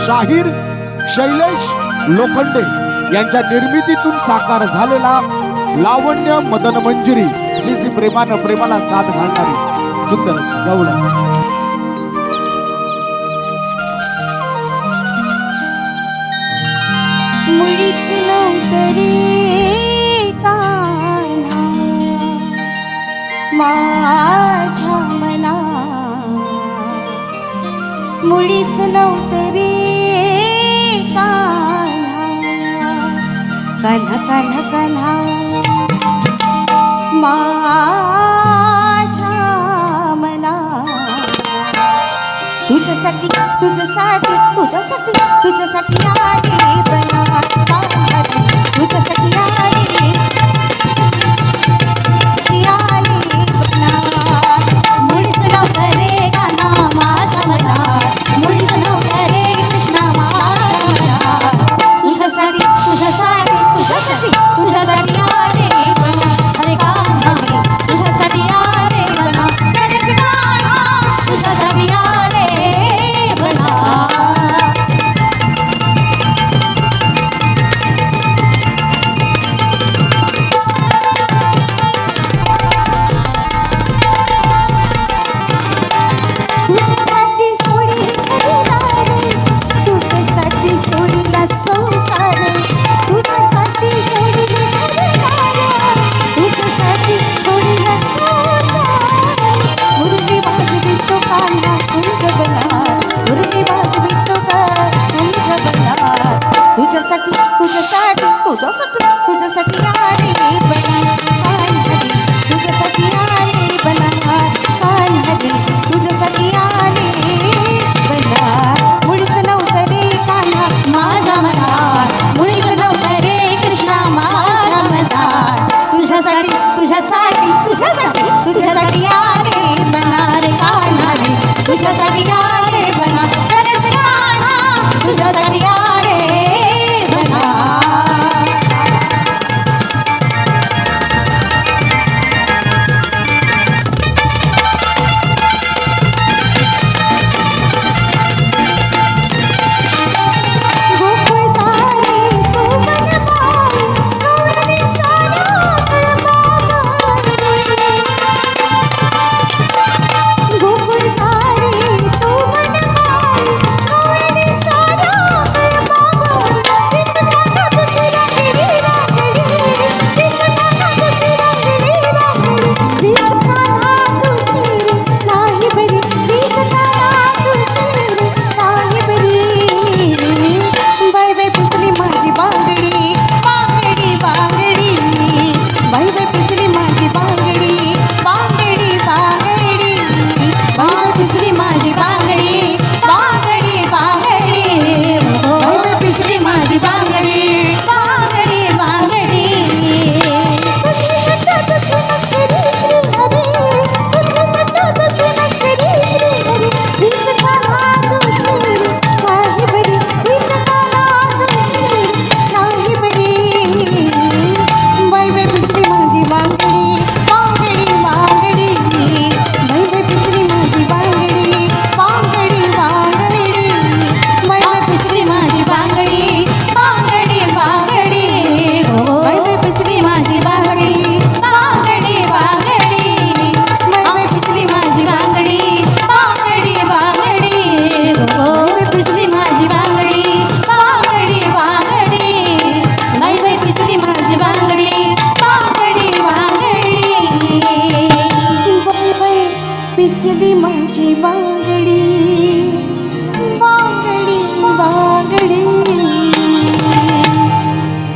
शाहीर शैलेश लोखंडे यांच्या निर्मितीतून साकार झालेला लावण्य मदन मंजिरी जी प्रेमाला साथ घालणारी सुंदर गवळण. मुळीच नव्हतं रे कान्हा माझ्या मना, मुळीच नव्हतं रे कान्हा कान्हा कान्हा कान्हा माझ्या मना. तुझ्यासाठी तुझ्यासाठी तुझ्यासाठी तुझ्यासाठी आले बना कान्हा रे, तुझ्यासाठी आले बना. मुळीच नव्हतं रे कान्हा माझ्या मना, मुळीच नव्हतं रे कृष्णा माझ्या मना. तुझ्यासाठी तुझ्यासाठी तुझ्यासाठी तुझ्यासाठी आले बना अरे कान्हा रे, तुझ्यासाठी आले बना खरेच कान्हा, तुझ्यासाठी आले बना. तुझ्यासाठी सोडली घरदार, तुझ्यासाठी सोडला संसार, तुझ्यासाठी सोडली घरदार, तुझ्यासाठी सोडला संसार. मुरली वाजवी तो कान्हा कुंड बना, मुरली वाजवी तो कुंड बना. तुझ्यासाठी तुझ्यासाठी तुझ्यासाठी तुझ्यासाठी आले बना कान्हा रे, तुझ्यासाठी आले बना कान्हा रे, तुझ्यासाठी आले बना. मुळीच नव्हतं रे कान्हा माझ्या मना, मुळीच नव्हतं रे कृष्णा माझ्या मना. तुझ्यासाठी तुझ्यासाठी तुझ्यासाठी तुझ्यासाठी आले बना रे कान्हा रे, तुझ्यासाठी आले बना खरेच कान्हा, तुझ्यासाठी आले बना. पिचली माझी बांगडी.